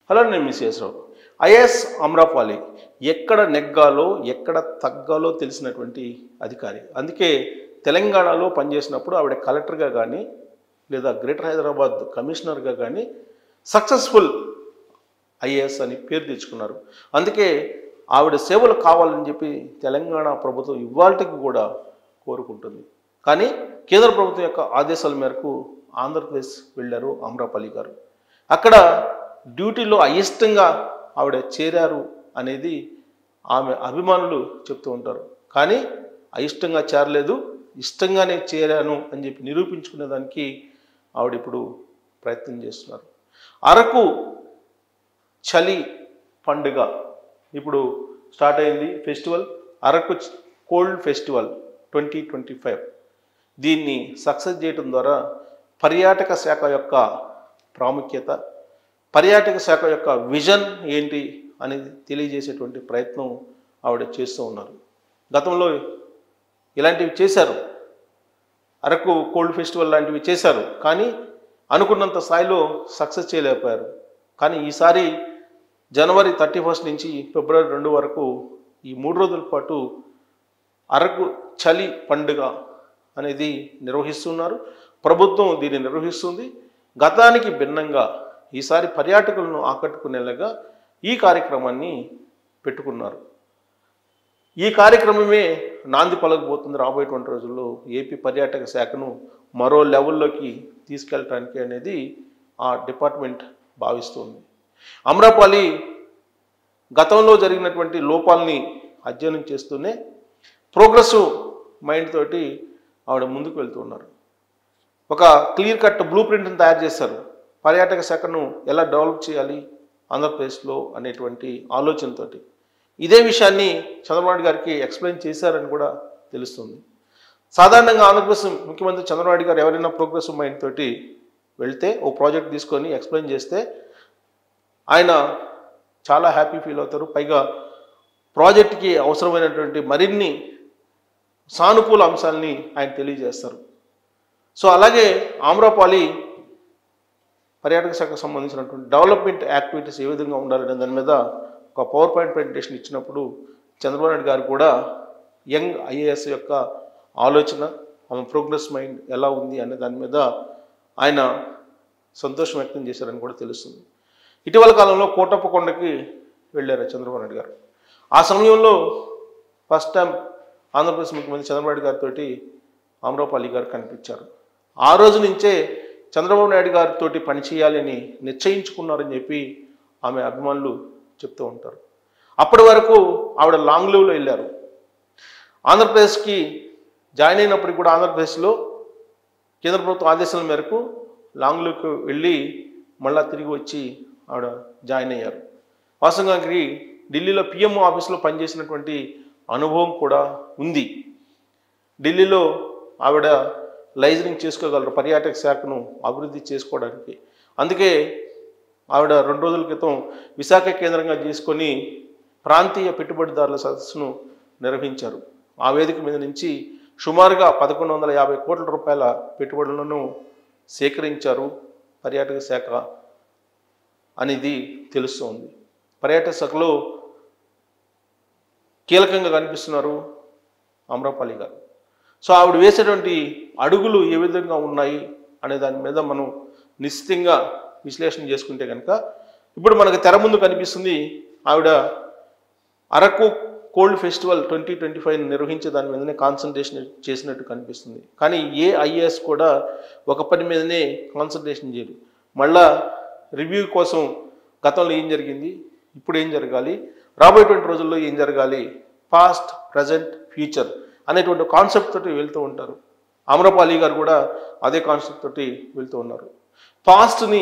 Hello, నేను miss చేసావు. IAS Amrapali ఎక్కడ నెగ్గాలో ఎక్కడ తగ్గాలో తెలిసినటువంటి అధికారి. అందుకే తెలంగాణలో పనిచేసినప్పుడు ఆవిడ కలెక్టర్గా కానీ లేదా గ్రేటర్ హైదరాబాద్ కమిషనర్గా కానీ సక్సెస్ఫుల్ ఐఏఎస్ అని పేరు తెచ్చుకున్నారు. అందుకే ఆవిడ సేవలు కావాలని చెప్పి తెలంగాణ ప్రభుత్వం ఇవాళకి కూడా కోరుకుంటుంది. కానీ కేంద్ర ప్రభుత్వం యొక్క ఆదేశాల మేరకు ఆంధ్రప్రదేశ్ వెళ్ళారు అమ్రపాలి గారు. అక్కడ డ్యూటీలో అయిష్టంగా ఆవిడ చేరారు అనేది ఆమె అభిమానులు చెప్తూ ఉంటారు. కానీ అయిష్టంగా చేరలేదు, ఇష్టంగానే చేరాను అని చెప్పి నిరూపించుకునే దానికి ఆవిడ ఇప్పుడు ప్రయత్నం చేస్తున్నారు. అరకు చలి పండుగ ఇప్పుడు స్టార్ట్ అయింది. Festival Araku cold festival 2025. దీన్ని సక్సెస్ చేయడం ద్వారా పర్యాటక శాఖ యొక్క ప్రాముఖ్యత, పర్యాటక శాఖ యొక్క విజన్ ఏంటి అనేది తెలియజేసేటువంటి ప్రయత్నం ఆవిడ చేస్తూ ఉన్నారు. గతంలో ఇలాంటివి చేశారు, అరకు కోల్డ్ ఫెస్టివల్ లాంటివి చేశారు, కానీ అనుకున్నంత స్థాయిలో సక్సెస్ చేయలేకపోయారు. కానీ ఈసారి జనవరి 31 నుంచి ఫిబ్రవరి 2 వరకు ఈ 3 రోజుల పాటు అరకు చలి పండుగ అనేది నిర్వహిస్తున్నారు. ప్రభుత్వం దీన్ని నిర్వహిస్తుంది. గతానికి భిన్నంగా ఈసారి పర్యాటకులను ఆకట్టుకునేలాగా ఈ కార్యక్రమాన్ని పెట్టుకున్నారు. ఈ కార్యక్రమమే నాంది పలకబోతుంది రాబోయేటువంటి రోజుల్లో ఏపీ పర్యాటక శాఖను మరో లెవెల్లోకి తీసుకెళ్ళటానికి అనేది ఆ డిపార్ట్మెంట్ భావిస్తుంది. అమ్రపాలి గతంలో జరిగినటువంటి లోపాలని అధ్యయనం చేస్తూనే ప్రోగ్రెసివ్ మైండ్ తోటి ఆవిడ ముందుకు వెళ్తూ ఉన్నారు. ఒక క్లియర్ కట్ బ్లూ ప్రింట్ని తయారు చేశారు. పర్యాటక శాఖను ఎలా డెవలప్ చేయాలి ఆంధ్రప్రదేశ్లో అనేటువంటి ఆలోచనతో ఇదే విషయాన్ని చంద్రబాబు నాయుడు గారికి ఎక్స్ప్లెయిన్ చేశారని కూడా తెలుస్తుంది. సాధారణంగా ఆంధ్రప్రదేశ్ ముఖ్యమంత్రి చంద్రబాబు నాయుడు గారు ఎవరైనా ప్రోగ్రెసివ్ మైండ్ తోటి వెళ్తే ఓ ప్రాజెక్ట్ తీసుకొని ఎక్స్ప్లెయిన్ చేస్తే ఆయన చాలా హ్యాపీ ఫీల్ అవుతారు. పైగా ప్రాజెక్ట్కి అవసరమైనటువంటి మరిన్ని సానుకూల అంశాలని ఆయన తెలియజేస్తారు. సో అలాగే అమ్రపాలి పర్యాటక శాఖకు సంబంధించినటువంటి డెవలప్మెంట్ యాక్టివిటీస్ ఏ విధంగా ఉండాలనే దాని మీద ఒక పవర్ పాయింట్ ప్రెజెంటేషన్ ఇచ్చినప్పుడు చంద్రబాబు నాయుడు గారు కూడా యంగ్ ఐఏఎస్ యొక్క ఆలోచన, ఆమె ప్రోగ్రెస్ మైండ్ ఎలా ఉంది అనే దాని మీద ఆయన సంతోషం వ్యక్తం చేశారని కూడా తెలుస్తుంది. ఇటీవల కాలంలో కోటప్పకొండకి వెళ్ళారు చంద్రబాబు నాయుడు గారు. ఆ సమయంలో ఫస్ట్ టైం ఆంధ్రప్రదేశ్ ముఖ్యమంత్రి చంద్రబాబు నాయుడు గారితో అమ్రపాలి గారు కనిపించారు. ఆ రోజు నుంచే చంద్రబాబు నాయుడు గారితో పనిచేయాలని నిశ్చయించుకున్నారని చెప్పి ఆమె అభిమానులు చెప్తూ ఉంటారు. అప్పటి వరకు ఆవిడ లాంగ్ లీవ్లో వెళ్ళారు. ఆంధ్రప్రదేశ్కి జాయిన్ అయినప్పటికీ కూడా ఆంధ్రప్రదేశ్లో కేంద్ర ప్రభుత్వ ఆదేశాల మేరకు లాంగ్ లీవ్కి వెళ్ళి మళ్ళా తిరిగి వచ్చి ఆవిడ జాయిన్ అయ్యారు. వాస్తవానికి ఢిల్లీలో పిఎంఓ ఆఫీస్లో పనిచేసినటువంటి అనుభవం కూడా ఉంది. ఢిల్లీలో ఆవిడ లైజనింగ్ చేసుకోగలరు పర్యాటక శాఖను అభివృద్ధి చేసుకోవడానికి. అందుకే ఆవిడ 2 రోజుల క్రితం విశాఖ కేంద్రంగా చేసుకొని ప్రాంతీయ పెట్టుబడిదారుల సదస్సును నిర్వహించారు. ఆ వేదిక మీద నుంచి సుమారుగా 1150 కోట్ల రూపాయల పెట్టుబడులను సేకరించారు పర్యాటక శాఖ అనేది తెలుస్తోంది. పర్యాటక శాఖలో కీలకంగా కనిపిస్తున్నారు అమ్రపాలి గారు. సో ఆవిడ వేసేటువంటి అడుగులు ఏ విధంగా ఉన్నాయి అనే దాని మీద మనం నిశ్చితంగా విశ్లేషణ చేసుకుంటే కనుక ఇప్పుడు మనకు తెర ముందు కనిపిస్తుంది ఆవిడ అరకు కోల్డ్ ఫెస్టివల్ 2025 నిర్వహించే దాని మీదనే కాన్సన్ట్రేషన్ చేసినట్టు కనిపిస్తుంది. కానీ ఏ ఐఏఎస్ కూడా ఒక పని మీదనే కాన్సన్ట్రేషన్ చేయరు. మళ్ళా రివ్యూ కోసం గతంలో ఏం జరిగింది, ఇప్పుడు ఏం జరగాలి, రాబోయేటువంటి రోజుల్లో ఏం జరగాలి, పాస్ట్, ప్రజెంట్, ఫ్యూచర్ అనేటువంటి కాన్సెప్ట్ తోటి వెళ్తూ ఉంటారు. అమ్రపాలి గారు కూడా అదే కాన్సెప్ట్ తోటి వెళ్తూ ఉన్నారు. పాస్ట్ని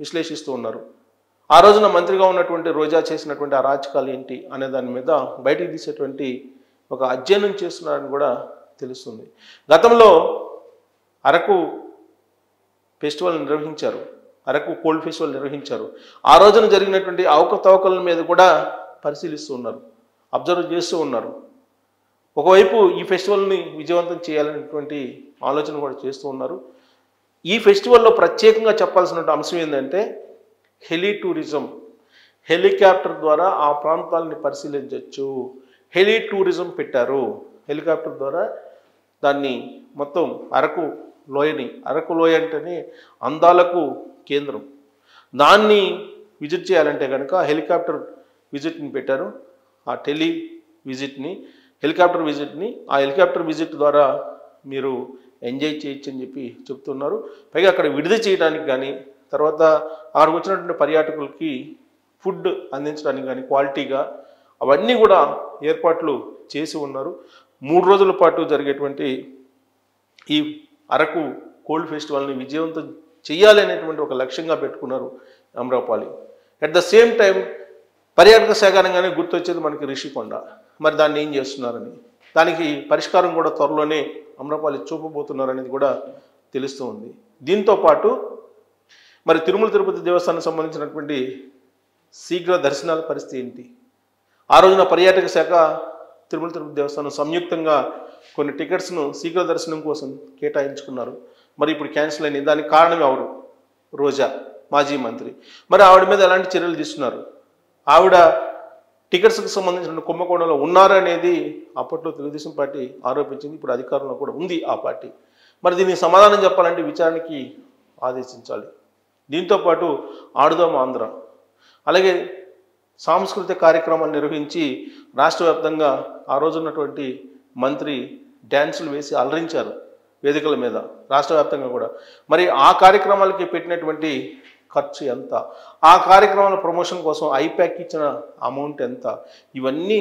విశ్లేషిస్తూ ఉన్నారు. ఆ రోజున మంత్రిగా ఉన్నటువంటి రోజా చేసినటువంటి అరాచకాలు ఏంటి అనే దాని మీద బయటికి తీసేటువంటి ఒక అధ్యయనం చేస్తున్నారని కూడా తెలుస్తుంది. గతంలో అరకు ఫెస్టివల్ నిర్వహించారు, అరకు కోల్డ్ ఫెస్టివల్ నిర్వహించారు. ఆ రోజున జరిగినటువంటి అవకతవకల మీద కూడా పరిశీలిస్తూ ఉన్నారు, అబ్జర్వ్ చేస్తూ ఉన్నారు. ఒకవైపు ఈ ఫెస్టివల్ని విజయవంతం చేయాలనేటువంటి ఆలోచన కూడా చేస్తూ ఉన్నారు. ఈ ఫెస్టివల్లో ప్రత్యేకంగా చెప్పాల్సిన అంశం ఏంటంటే హెలి టూరిజం హెలికాప్టర్ ద్వారా ఆ ప్రాంతాలని పరిశీలించవచ్చు. హెలి టూరిజం పెట్టారు. హెలికాప్టర్ ద్వారా దాన్ని మొత్తం అరకు లోయ అంటేనే అందాలకు కేంద్రం. దాన్ని విజిట్ చేయాలంటే కనుక హెలికాప్టర్ విజిట్ని పెట్టారు. ఆ హెలికాప్టర్ విజిట్ని ఆ హెలికాప్టర్ విజిట్ ద్వారా మీరు ఎంజాయ్ చేయొచ్చు అని చెప్పి చెప్తున్నారు. పైగా అక్కడ విడుదల చేయడానికి కానీ, తర్వాత అక్కడికి వచ్చినటువంటి పర్యాటకులకి ఫుడ్ అందించడానికి కానీ క్వాలిటీగా అవన్నీ కూడా ఏర్పాట్లు చేసి ఉన్నారు. 3 రోజుల పాటు జరిగేటువంటి ఈ అరకు కోల్డ్ ఫెస్టివల్ని విజయవంతం చేయాలి అనేటువంటి ఒక లక్ష్యంగా పెట్టుకున్నారు Amrapali. At the same time పర్యాటక శాఖ అనగానే గుర్తొచ్చేది మనకి రిషికొండ. మరి దాన్ని ఏం చేస్తున్నారని, దానికి పరిష్కారం కూడా త్వరలోనే అమ్రపాలి చూపబోతున్నారనేది కూడా తెలుస్తూ ఉంది. దీంతో పాటు మరి తిరుమల తిరుపతి దేవస్థానానికి సంబంధించినటువంటి శీఘ్ర దర్శనాల పరిస్థితి ఏంటి? ఆ రోజున పర్యాటక శాఖ తిరుమల తిరుపతి దేవస్థానం సంయుక్తంగా కొన్ని టికెట్స్ను శీఘ్ర దర్శనం కోసం కేటాయించుకున్నారు. మరి ఇప్పుడు క్యాన్సిల్ అయినాయి. దానికి కారణం ఎవరు? రోజా, మాజీ మంత్రి. మరి ఆవిడ మీద ఎలాంటి చర్యలు తీసుకున్నారు? ఆవిడ టికెట్స్కి సంబంధించిన కుంభకోణంలో ఉన్నారనేది అప్పట్లో తెలుగుదేశం పార్టీ ఆరోపించింది. ఇప్పుడు అధికారంలో కూడా ఉంది ఆ పార్టీ. మరి దీనికి సమాధానం చెప్పాలంటే విచారణకి ఆదేశించాలి. దీంతోపాటు ఆడుదాం ఆంధ్ర, అలాగే సాంస్కృతిక కార్యక్రమాలు నిర్వహించి రాష్ట్ర వ్యాప్తంగా ఆ రోజున్నటువంటి మంత్రి డ్యాన్సులు వేసి అలరించారు వేదికల మీద రాష్ట్ర వ్యాప్తంగా కూడా. మరి ఆ కార్యక్రమాలకి పెట్టినటువంటి ఖర్చు ఎంత? ఆ కార్యక్రమాల ప్రమోషన్ కోసం ఐప్యాక్ ఇచ్చిన అమౌంట్ ఎంత? ఇవన్నీ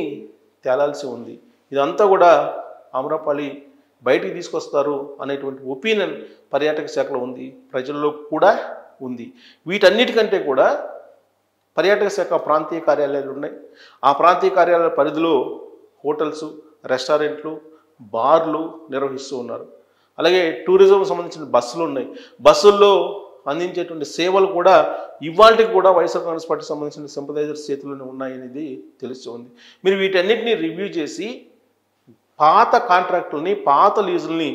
తేలాల్సి ఉంది. ఇదంతా కూడా అమ్రపాలి బయటికి తీసుకొస్తారు అనేటువంటి ఒపీనియన్ పర్యాటక శాఖలో ఉంది, ప్రజల్లో కూడా ఉంది. వీటన్నిటికంటే కూడా పర్యాటక శాఖ ప్రాంతీయ కార్యాలయాలు ఉన్నాయి. ఆ ప్రాంతీయ కార్యాలయాల పరిధిలో హోటల్స్, రెస్టారెంట్లు, బార్లు నిర్వహిస్తూ ఉన్నారు. అలాగే టూరిజం సంబంధించిన బస్సులు ఉన్నాయి. బస్సుల్లో అందించేటువంటి సేవలు కూడా ఇవాళకి కూడా వైఎస్ఆర్ కాంగ్రెస్ పార్టీకి సంబంధించిన సింపథైజర్స్ చేతుల్లోనే ఉన్నాయనేది తెలుస్తుంది. మీరు వీటన్నిటిని రివ్యూ చేసి పాత కాంట్రాక్టులని, పాత లీజుల్ని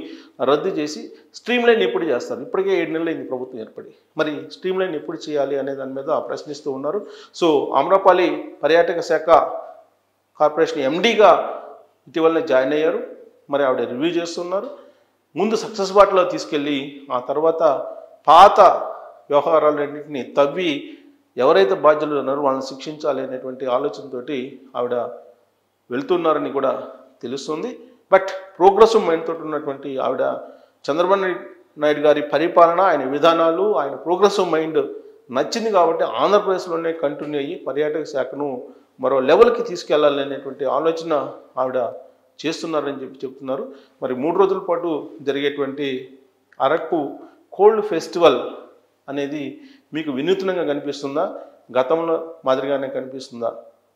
రద్దు చేసి స్ట్రీమ్లైన్ ఎప్పుడు చేస్తారు? ఇప్పటికే 7 నెలలు అయింది ప్రభుత్వం ఏర్పడి. మరి స్ట్రీమ్లైన్ ఎప్పుడు చేయాలి అనే దాని మీద ప్రశ్నిస్తూ ఉన్నారు. సో అమ్రపాలి పర్యాటక శాఖ కార్పొరేషన్ ఎండీగా ఇటీవలనే జాయిన్ అయ్యారు. మరి ఆవిడ రివ్యూ చేస్తున్నారు. ముందు సక్సెస్ బాటలో తీసుకెళ్ళి ఆ తర్వాత పాత వ్యవహారాలన్నింటినీ తవ్వి ఎవరైతే బాధ్యులు ఉన్నారో వాళ్ళని శిక్షించాలి అనేటువంటి ఆలోచనతోటి ఆవిడ వెళ్తున్నారని కూడా తెలుస్తుంది. బట్ ప్రోగ్రెసివ్ మైండ్ తోటి ఉన్నటువంటి ఆవిడ చంద్రబాబు నాయుడు గారి పరిపాలన, ఆయన విధానాలు, ఆయన ప్రోగ్రెసివ్ మైండ్ నచ్చింది కాబట్టి ఆంధ్రప్రదేశ్లోనే కంటిన్యూ అయ్యి పర్యాటక శాఖను మరో లెవెల్కి తీసుకెళ్లాలి అనేటువంటి ఆలోచన ఆవిడ చేస్తున్నారని చెప్తున్నారు. మరి 3 రోజుల పాటు జరిగేటువంటి అరకు కోల్డ్ ఫెస్టివల్ అనేది మీకు వినూత్నంగా కనిపిస్తుందా? గతంలో మాదిరిగానే కనిపిస్తుందా?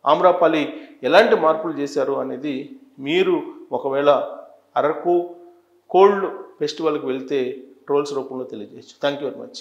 అమ్రపాలి ఎలాంటి మార్పులు చేశారు అనేది మీరు ఒకవేళ అరకు కోల్డ్ ఫెస్టివల్కి వెళ్తే ట్రోల్స్ రూపంలో తెలియజేయచ్చు. Thank you very much.